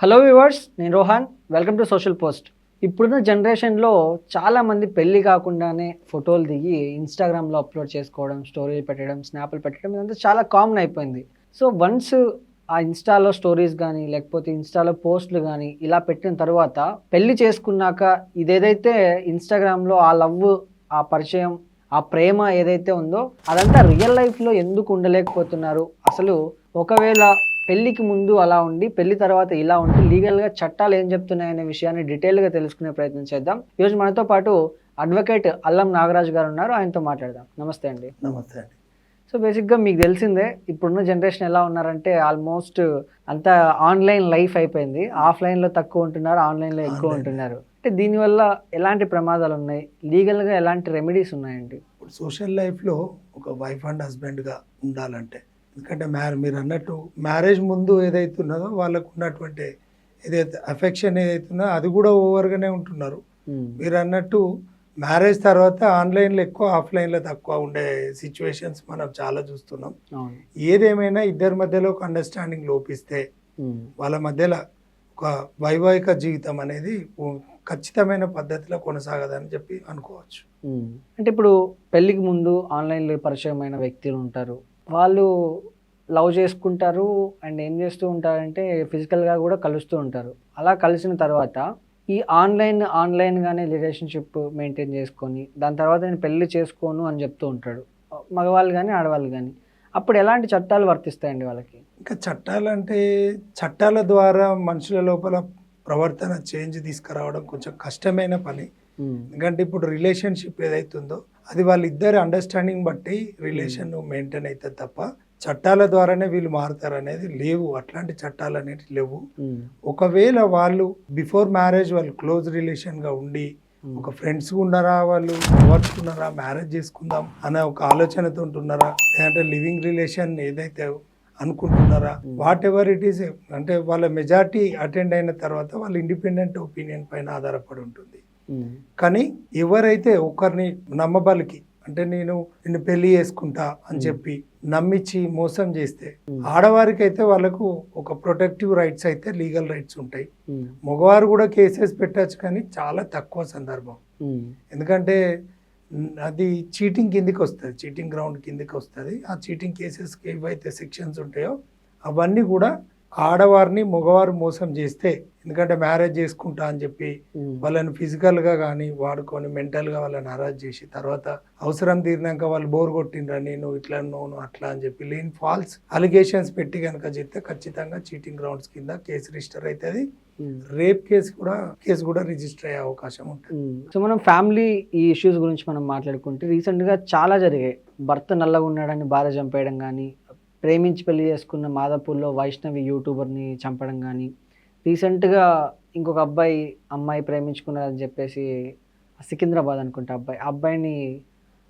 Hello viewers, నేను Rohan. Welcome to social post. ఇప్పుడున్న జనరేషన్లో చాలామంది పెళ్ళి కాకుండానే ఫోటోలు దిగి ఇన్స్టాగ్రామ్లో అప్లోడ్ చేసుకోవడం, స్టోరీలు పెట్టడం, స్నాప్లు పెట్టడం ఇదంతా చాలా కామన్ అయిపోయింది. సో వన్స్ ఆ ఇన్స్టాలో స్టోరీస్ కానీ లేకపోతే ఇన్స్టాలో పోస్టులు కానీ ఇలా పెట్టిన తర్వాత పెళ్ళి చేసుకున్నాక ఇదేదైతే ఇన్స్టాగ్రామ్లో ఆ లవ్, ఆ పరిచయం, ఆ ప్రేమ ఏదైతే ఉందో అదంతా రియల్ లైఫ్లో ఎందుకు ఉండలేకపోతున్నారు? అసలు ఒకవేళ పెళ్ళికి ముందు అలా ఉండి పెళ్లి తర్వాత ఇలా ఉంటే లీగల్గా చట్టాలు ఏం చెప్తున్నాయనే విషయాన్ని డీటెయిల్గా తెలుసుకునే ప్రయత్నం చేద్దాం. ఈరోజు మనతో పాటు అడ్వకేట్ అల్లం నాగరాజు గారు ఉన్నారు. ఆయనతో మాట్లాడదాం. నమస్తే అండి. నమస్తే అండి. సో బేసిక్గా మీకు తెలిసిందే, ఇప్పుడున్న జనరేషన్ ఎలా ఉన్నారంటే ఆల్మోస్ట్ అంతా ఆన్లైన్ లైఫ్ అయిపోయింది. ఆఫ్లైన్లో తక్కువ ఉంటున్నారు, ఆన్లైన్లో ఎక్కువ ఉంటున్నారు. అంటే దీనివల్ల ఎలాంటి ప్రమాదాలు ఉన్నాయి, లీగల్గా ఎలాంటి రెమెడీస్ ఉన్నాయండి? ఇప్పుడు సోషల్ లైఫ్లో ఒక వైఫ్ అండ్ హస్బెండ్గా ఉండాలంటే, ఎందుకంటే మీరు అన్నట్టు మ్యారేజ్ ముందు ఏదైతే ఉన్నదో వాళ్ళకు ఉన్నటువంటి ఏదైతే అఫెక్షన్ ఏదైతే ఉన్నదో అది కూడా ఓవర్గానే ఉంటున్నారు. మీరు అన్నట్టు మ్యారేజ్ తర్వాత ఆన్లైన్లో ఎక్కువ, ఆఫ్లైన్లో తక్కువ ఉండే సిచ్యువేషన్స్ మనం చాలా చూస్తున్నాం. ఏదేమైనా ఇద్దరి మధ్యలో ఒక అండర్స్టాండింగ్ లోపిస్తే వాళ్ళ మధ్యలో ఒక వైవాహిక జీవితం అనేది ఖచ్చితమైన పద్ధతిలో కొనసాగదని చెప్పి అనుకోవచ్చు. అంటే ఇప్పుడు పెళ్ళికి ముందు ఆన్లైన్లో పరిచయమైన వ్యక్తులు ఉంటారు, వాళ్ళు లవ్ చేసుకుంటారు అండ్ ఏం చేస్తూ ఉంటారంటే ఫిజికల్గా కూడా కలుస్తూ ఉంటారు. అలా కలిసిన తర్వాత ఈ ఆన్లైన్గానే రిలేషన్షిప్ మెయింటైన్ చేసుకొని దాని తర్వాత నేను పెళ్ళి చేసుకోను అని చెప్తూ ఉంటాడు మగవాళ్ళు కానీ ఆడవాళ్ళు కానీ. అప్పుడు ఎలాంటి చట్టాలు వర్తిస్తాయండి వాళ్ళకి? ఇంకా చట్టాలంటే చట్టాల ద్వారా మనుషుల లోపల ప్రవర్తన చేంజ్ తీసుకురావడం కొంచెం కష్టమైన పని. ఎందుకంటే ఇప్పుడు రిలేషన్షిప్ ఏదైతుందో అది వాళ్ళిద్దరి అండర్స్టాండింగ్ బట్టి రిలేషన్ మెయింటైన్ అవుతుంది తప్ప చట్టాల ద్వారానే వీళ్ళు మారుతారు అనేది లేవు. అట్లాంటి చట్టాలు అనేవి లేవు. ఒకవేళ వాళ్ళు బిఫోర్ మ్యారేజ్ వాళ్ళు క్లోజ్ రిలేషన్గా ఉండి ఒక ఫ్రెండ్స్ ఉన్నారా, వాళ్ళు లవర్స్ ఉన్నారా, మ్యారేజ్ చేసుకుందాం అనే ఒక ఆలోచనతో ఉంటున్నారా, లేదంటే లివింగ్ రిలేషన్ ఏదైతే అనుకుంటున్నారా, వాట్ ఎవర్ ఇట్ ఈస్, అంటే వాళ్ళ మెజారిటీ అటెండ్ అయిన తర్వాత వాళ్ళ ఇండిపెండెంట్ ఒపీనియన్ పైన ఆధారపడి ఉంటుంది. కానీ ఎవరైతే ఒకరిని నమ్మబలికి, అంటే నిన్ను పెళ్లి చేసుకుంటా అని చెప్పి నమ్మించి మోసం చేస్తే, ఆడవారికి అయితే వాళ్ళకు ఒక ప్రొటెక్టివ్ రైట్స్ అయితే లీగల్ రైట్స్ ఉంటాయి. మగవారు కూడా కేసెస్ పెట్టచ్చు, కానీ చాలా తక్కువ సందర్భం. ఎందుకంటే అది చీటింగ్ కిందికి వస్తుంది, చీటింగ్ గ్రౌండ్ కిందికి వస్తుంది. ఆ చీటింగ్ కేసెస్కి ఏవైతే సెక్షన్స్ ఉంటాయో అవన్నీ కూడా ఆడవారిని మగవారు మోసం చేస్తే, ఎందుకంటే మ్యారేజ్ చేసుకుంటా అని చెప్పి వాళ్ళని ఫిజికల్గా కానీ వాడుకొని మెంటల్గా వాళ్ళని హరాస్ చేసి తర్వాత అవసరం తీరినాక వాళ్ళు బోర్ కొట్టిండ్రా, నేను ఇట్లా నోను అట్లా అని చెప్పి లేని ఫాల్స్ అలిగేషన్స్ పెట్టి కనుక చెప్తే ఖచ్చితంగా చీటింగ్ గ్రౌండ్స్ కింద కేసు రిజిస్టర్ అవుతుంది. రేప్ కేసు కూడా రిజిస్టర్ అయ్యే అవకాశం ఉంటుంది. సో మనం ఫ్యామిలీ ఈ ఇష్యూస్ గురించి మనం మాట్లాడుకుంటే రీసెంట్గా చాలా జరిగాయి. భర్త నల్లగా ఉన్నాడని భార్య చంపేయడం కానీ, ప్రేమించి పెళ్లి చేసుకున్న మాదాపూర్లో వైష్ణవి యూట్యూబర్ని చంపడం కానీ, రీసెంట్గా ఇంకొక అమ్మాయి ప్రేమించుకున్నారని చెప్పేసి సికింద్రాబాద్ అనుకుంటే అబ్బాయిని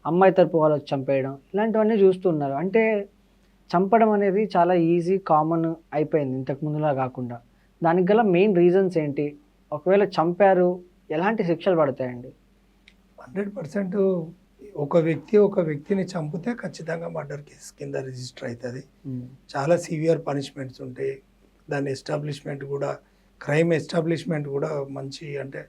అమ్మాయి తరపు వాళ్ళు చంపేయడం, ఇలాంటివన్నీ చూస్తున్నారు. అంటే చంపడం అనేది చాలా ఈజీ, కామన్ అయిపోయింది ఇంతకు ముందులా కాకుండా. దానికి గల మెయిన్ రీజన్స్ ఏంటి? ఒకవేళ చంపారు, ఎలాంటి శిక్షలు పడతాయండి? 100% ఒక వ్యక్తిని చంపితే ఖచ్చితంగా మర్డర్ కేసు కింద రిజిస్టర్ అవుతుంది. చాలా సివియర్ పనిష్మెంట్స్ ఉంటాయి. దాని ఎస్టాబ్లిష్మెంట్ కూడా, క్రైమ్ ఎస్టాబ్లిష్మెంట్ కూడా మంచి, అంటే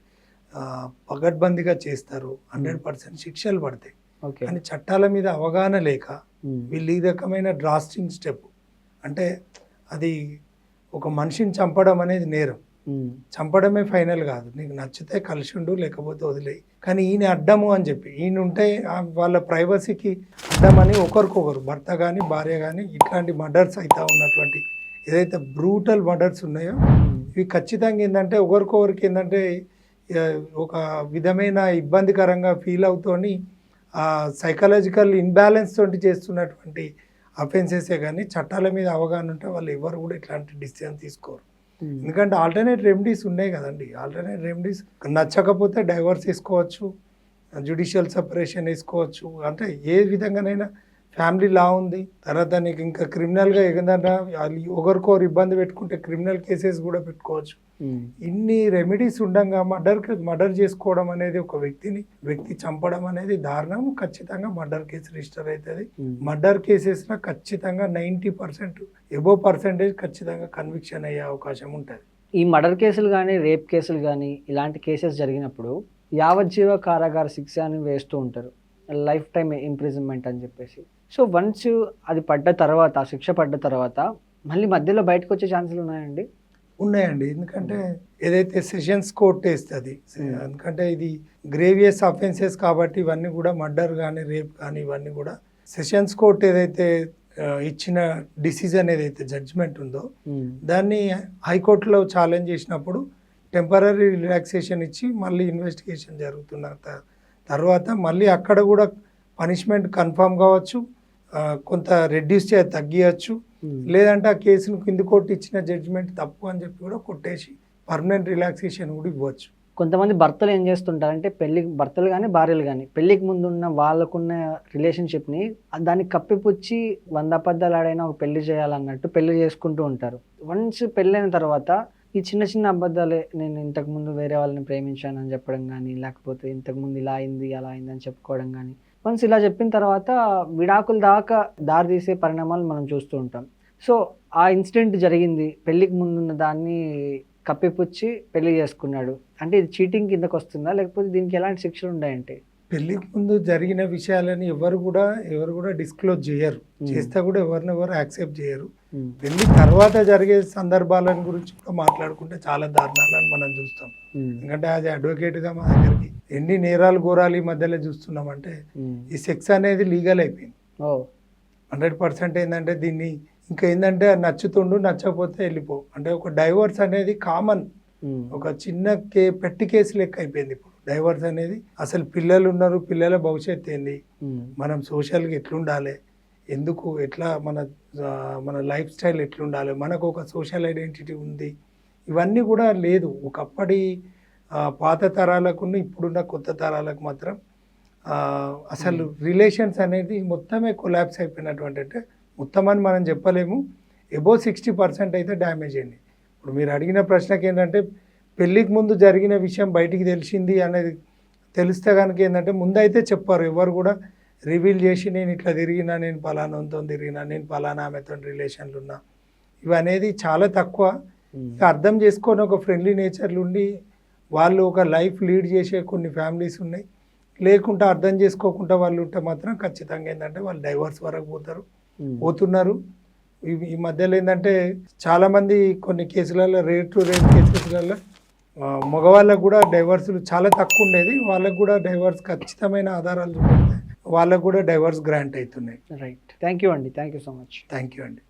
పగడ్బందీగా చేస్తారు. 100% శిక్షలు పడతాయి. కానీ చట్టాల మీద అవగాహన లేక వీళ్ళు ఈ రకమైన డ్రాస్టింగ్ స్టెప్, అంటే అది ఒక మనిషిని చంపడం అనేది నేరం. చంపడమే ఫైనల్ కాదు, నీకు నచ్చితే కలిసి ఉండు, లేకపోతే వదిలేయి. కానీ ఈయన అడ్డము అని చెప్పి, ఈయన ఉంటే వాళ్ళ ప్రైవసీకి అడ్డమని ఒకరికొకరు, భర్త కానీ భార్య కానీ ఇట్లాంటి మర్డర్స్ అయితే ఉన్నటువంటి ఏదైతే బ్రూటల్ మర్డర్స్ ఉన్నాయో ఇవి ఖచ్చితంగా ఏంటంటే ఒకరికొకరికి ఏంటంటే ఒక విధమైన ఇబ్బందికరంగా ఫీల్ అవుతోని సైకలాజికల్ ఇన్బ్యాలెన్స్ తోటి చేస్తున్నటువంటి అఫెన్సెసే. కానీ చట్టాల మీద అవగాహన ఉంటే వాళ్ళు ఎవరు కూడా ఇట్లాంటి డిసిజన్ తీసుకోరు. ఎందుకంటే ఆల్టర్నేట్ రెమెడీస్ ఉన్నాయి కదండి. ఆల్టర్నేట్ రెమెడీస్ నచ్చకపోతే డైవర్స్ వేసుకోవచ్చు, జ్యుడిషియల్ సెపరేషన్ వేసుకోవచ్చు. అంటే ఏ విధంగానైనా ఫ్యామిలీ లా ఉంది. తర్వాత నీకు ఇంకా క్రిమినల్గా ఏదైనా ఒకరికొకరు ఇబ్బంది పెట్టుకుంటే క్రిమినల్ కేసెస్ కూడా పెట్టుకోవచ్చు. ఇన్ని రెమెడీస్ ఉండగా మర్డర్ చేసుకోవడం అనేది, ఒక వ్యక్తి చంపడం అనేది దారుణం. ఖచ్చితంగా మర్డర్ కేసు రిజిస్టర్ అవుతుంది. మర్డర్ కేసెస్లో ఖచ్చితంగా 90% ఎబో పర్సెంటేజ్ ఖచ్చితంగా కన్విక్షన్ అయ్యే అవకాశం ఉంటుంది. ఈ మర్డర్ కేసులు కానీ రేప్ కేసులు కానీ ఇలాంటి కేసెస్ జరిగినప్పుడు యావజ్జీవ కారాగార శిక్ష అని వేస్తూ ఉంటారు, లైఫ్ టైం ఇంప్రిజన్మెంట్ అని చెప్పేసి. సో వన్స్ అది పడ్డ తర్వాత, ఆ శిక్ష పడ్డ తర్వాత మళ్ళీ మధ్యలో బయటకు వచ్చే ఛాన్సులు ఉన్నాయండి? ఉన్నాయండి. ఎందుకంటే ఏదైతే సెషన్స్ కోర్ట్ వేస్తుంది, ఎందుకంటే ఇది గ్రేవియస్ అఫెన్సెస్ కాబట్టి ఇవన్నీ కూడా మర్డర్ కానీ రేప్ కానీ ఇవన్నీ కూడా సెషన్స్ కోర్ట్ ఏదైతే ఇచ్చిన డిసిజన్ ఏదైతే జడ్జిమెంట్ ఉందో దాన్ని హైకోర్టులో ఛాలెంజ్ చేసినప్పుడు టెంపరీ రిలాక్సేషన్ ఇచ్చి మళ్ళీ ఇన్వెస్టిగేషన్ జరుగుతున్న తర్వాత మళ్ళీ అక్కడ కూడా పనిష్మెంట్ కన్ఫర్మ్ కావచ్చు, కొంత రెడ్యూస్ తగ్గియచ్చు, లేదంటే ఆ కేసును కింది కోర్టు ఇచ్చిన జడ్జిమెంట్ తప్పు అని చెప్పి కూడా కొట్టేసి పర్మనెంట్ రిలాక్సేషన్ కూడా ఇవ్వచ్చు. కొంతమంది భర్తలు ఏం చేస్తుంటారంటే భర్తలు కానీ భార్యలు కానీ పెళ్ళికి ముందు ఉన్న వాళ్ళకున్న రిలేషన్షిప్ని దాన్ని కప్పిపుచ్చి 100 అబద్ధాలు ఆడైనా ఒక పెళ్లి చేయాలన్నట్టు పెళ్లి చేసుకుంటూ ఉంటారు. వన్స్ పెళ్ళైన తర్వాత ఈ చిన్న చిన్న అబద్ధాలే, నేను ఇంతకుముందు వేరే వాళ్ళని ప్రేమించానని చెప్పడం కానీ, లేకపోతే ఇంతకుముందు ఇలా అయింది అలా అయింది అని చెప్పుకోవడం కానీ, వన్స్ ఇలా చెప్పిన తర్వాత విడాకుల దాకా దారితీసే పరిణామాలు మనం చూస్తూ ఉంటాం. సో ఆ ఇన్సిడెంట్ జరిగింది, పెళ్ళికి ముందున్న దాన్ని కప్పిపుచ్చి పెళ్లి చేసుకున్నాడు అంటే ఇది చీటింగ్ కిందకు వస్తుందా, లేకపోతే దీనికి ఎలాంటి శిక్షలు ఉన్నాయంటే? పెళ్లికి ముందు జరిగిన విషయాలని ఎవరు కూడా డిస్క్లోజ్ చేయరు, చేస్తే కూడా ఎవరు యాక్సెప్ట్ చేయరు. పెళ్లి తర్వాత జరిగే సందర్భాలను గురించి కూడా మాట్లాడుకుంటే చాలా దారుణాలను మనం చూస్తాం. ఎందుకంటే అది అడ్వకేట్గా మా దగ్గరికి ఎన్ని నేరాలు ఘోరాలు ఈ మధ్యలో చూస్తున్నామంటే ఈ సెక్స్ అనేది లీగల్ అయిపోయింది. 100% ఏంటంటే దీన్ని ఇంకా ఏంటంటే నచ్చుతుండు, నచ్చకపోతే వెళ్ళిపో అంటే ఒక డైవర్స్ అనేది కామన్, ఒక చిన్న పెట్టి కేసు లెక్క అయిపోయింది ఇప్పుడు డైవర్స్ అనేది. అసలు పిల్లలు ఉన్నారు, పిల్లల భవిష్యత్తు ఏంది, మనం సోషల్గా ఎట్లుండాలి, ఎందుకు ఎట్లా మన లైఫ్ స్టైల్ ఎట్లుండాలి, మనకు ఒక సోషల్ ఐడెంటిటీ ఉంది, ఇవన్నీ కూడా లేదు. ఒకప్పటి పాత తరాలకు ఇప్పుడున్న కొత్త తరాలకు మాత్రం అసలు రిలేషన్స్ అనేది మొత్తమే కొలాప్స్ అయిపోయినటువంటి, అంటే మొత్తం అని మనం చెప్పలేము, ఎబో 60% అయితే డ్యామేజ్ అయింది. ఇప్పుడు మీరు అడిగిన ప్రశ్నకి ఏంటంటే పెళ్ళికి ముందు జరిగిన విషయం బయటికి తెలిసింది అనేది తెలిస్తే కనుక ఏంటంటే ముందైతే చెప్పారు, ఎవరు కూడా రివీల్ చేసి నేను ఇట్లా తిరిగినా, నేను పలానాతో తిరిగినా, నేను పలానా ఆమెతో రిలేషన్లు ఉన్నా, ఇవి అనేది చాలా తక్కువ. అర్థం చేసుకొని ఒక ఫ్రెండ్లీ నేచర్లు ఉండి వాళ్ళు ఒక లైఫ్ లీడ్ చేసే కొన్ని ఫ్యామిలీస్ ఉన్నాయి. లేకుంటే అర్థం చేసుకోకుండా వాళ్ళు ఉంటే మాత్రం ఖచ్చితంగా ఏంటంటే వాళ్ళు డైవర్స్ వరకు పోతున్నారు. ఈ మధ్యలో ఏంటంటే చాలామంది కొన్ని కేసులలో రేట్ కేసులలో మగవాళ్ళకు కూడా డైవర్సులు చాలా తక్కువ ఉండేది, వాళ్ళకు కూడా డైవర్స్ ఖచ్చితమైన ఆధారాలు చూపెడితే వాళ్ళకు కూడా డైవర్స్ గ్రాంట్ అవుతున్నాయి. రైట్, థ్యాంక్ యూ అండి, thank you so much. Thank you అండి.